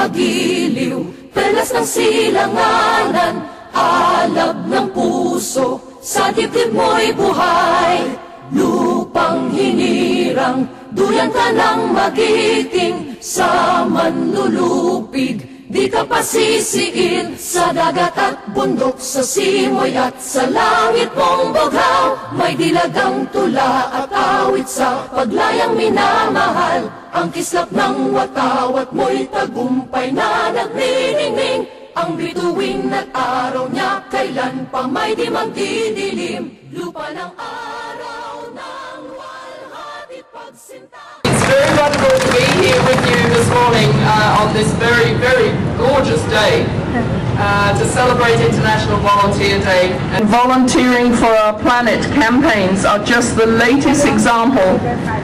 magiliw, perlas ng silanganan, alab ng puso, sa dibdib mo'y buhay. Lupang hinirang, duyan ka ng magiting, sa manlulupig, di ka pasisiin. Sa dagat at bundok, sa simoy at sa langit mong bughaw, may dilagang tula at awit sa paglayang minamahal. Ang kislap ng watawat mo'y tagumpay na nagniningning. Ang bituin at araw niya, kailan pa may di magdidilim. Lupa ng araw ng walhati pagsinta. It's very wonderful to be here with you this morning on this very, very gorgeous day to celebrate International Volunteer Day. And volunteering for our planet campaigns are just the latest example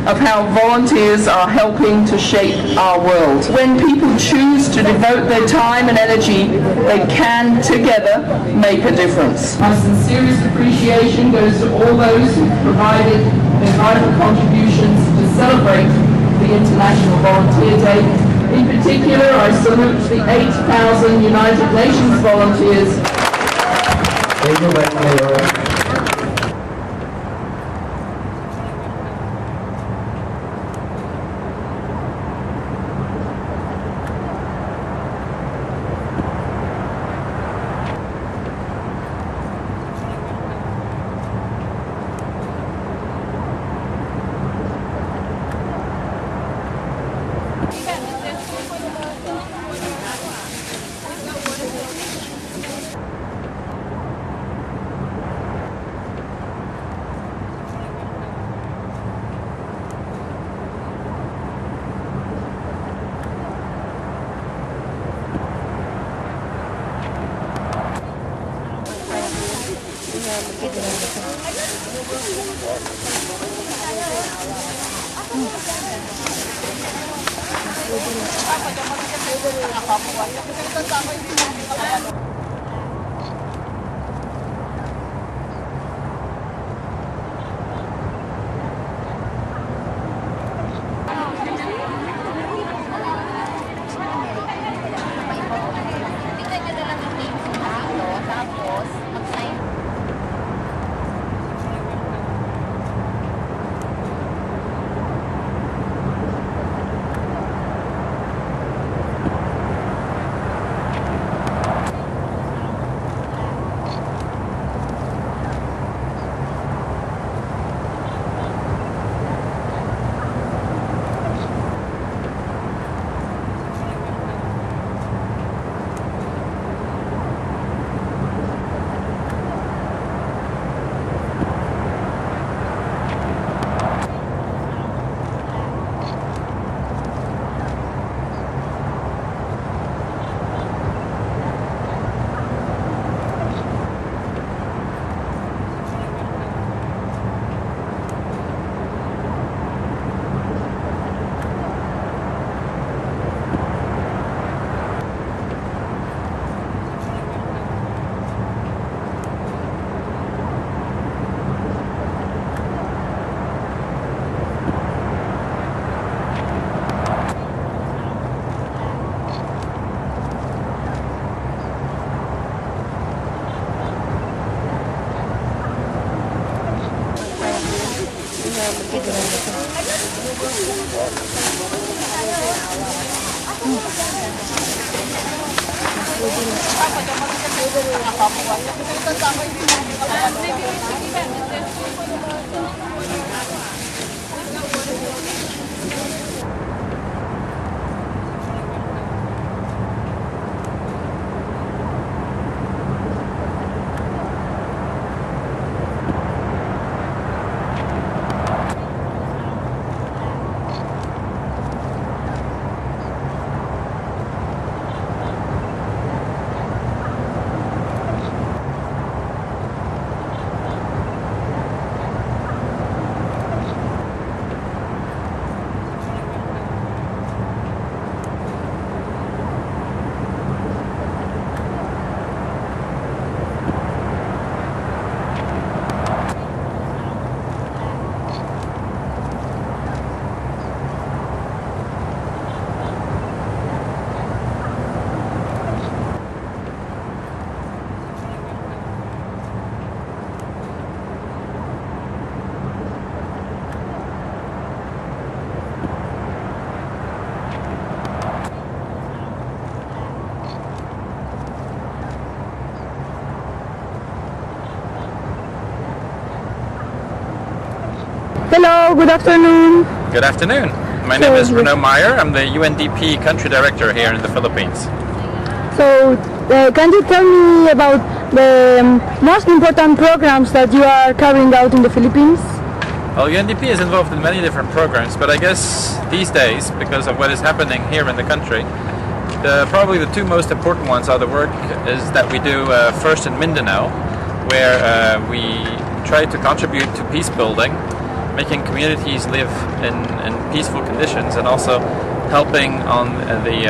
of how volunteers are helping to shape our world. When people choose to devote their time and energy, they can together make a difference. My sincerest appreciation goes to all those who provided their vital contributions to celebrate the International Volunteer Day. In particular, I salute the 8,000 United Nations volunteers. Thank you, Vice Mayor. Hello, good afternoon. Good afternoon. My name is Renaud Meyer. I'm the UNDP country director here in the Philippines. So, can you tell me about the most important programs that you are carrying out in the Philippines? Well, UNDP is involved in many different programs, but I guess these days, because of what is happening here in the country, probably the two most important ones are the work is that we do first in Mindanao, where we try to contribute to peace building, making communities live in peaceful conditions, and also helping on the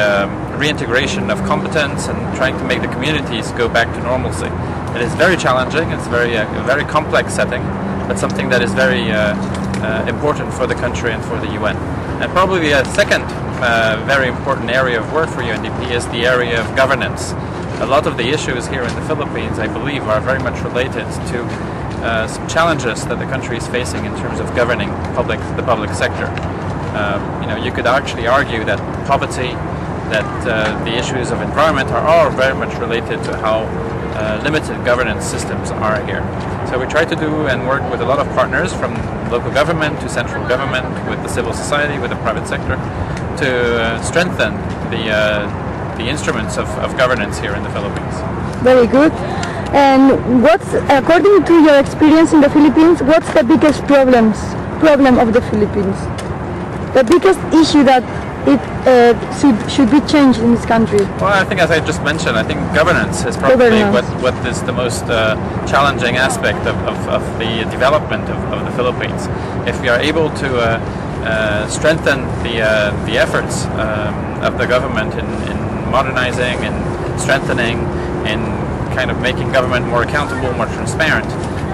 reintegration of competence and trying to make the communities go back to normalcy. It is very challenging. It's a very complex setting, but something that is very important for the country and for the UN. And probably a second very important area of work for UNDP is the area of governance. A lot of the issues here in the Philippines, I believe, are very much related to some challenges that the country is facing in terms of governing the public sector. You could actually argue that poverty, that the issues of environment are all very much related to how limited governance systems are here. So we try to do and work with a lot of partners, from local government to central government, with the civil society, with the private sector, to strengthen the instruments of governance here in the Philippines. Very good. And according to your experience in the Philippines, what's the biggest problem of the Philippines? The biggest issue that it should be changed in this country? Well, I think, as I just mentioned, I think governance is probably what is the most challenging aspect of the development of the Philippines. If we are able to strengthen the efforts of the government in modernizing and strengthening and kind of making government more accountable, more transparent,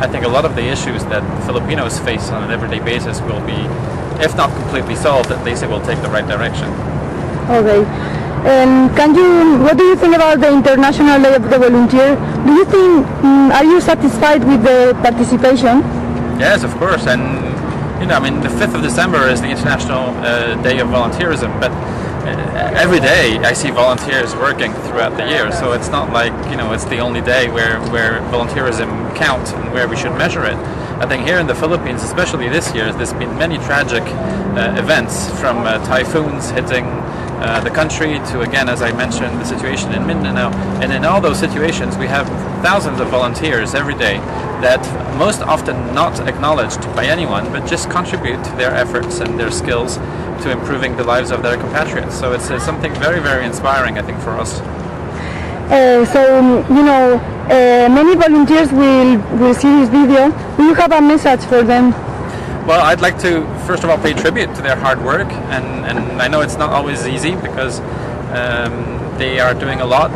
I think a lot of the issues that Filipinos face on an everyday basis will be, if not completely solved, at least it will take the right direction. Okay. And what do you think about the International Day of the Volunteer? Do you think, are you satisfied with the participation? Yes, of course. And, the 5th of December is the International Day of Volunteerism, but every day I see volunteers working throughout the year, so it's not like, it's the only day where volunteerism counts and where we should measure it. I think here in the Philippines, especially this year, there's been many tragic events, from typhoons hitting the country to, again, as I mentioned, the situation in Mindanao. And in all those situations, we have thousands of volunteers every day that most often not acknowledged by anyone, but just contribute their efforts and their skills to improving the lives of their compatriots. So it's something very, very inspiring, I think, for us. Many volunteers will see this video. Do you have a message for them? Well, I'd like to, first of all, pay tribute to their hard work, and I know it's not always easy, because they are doing a lot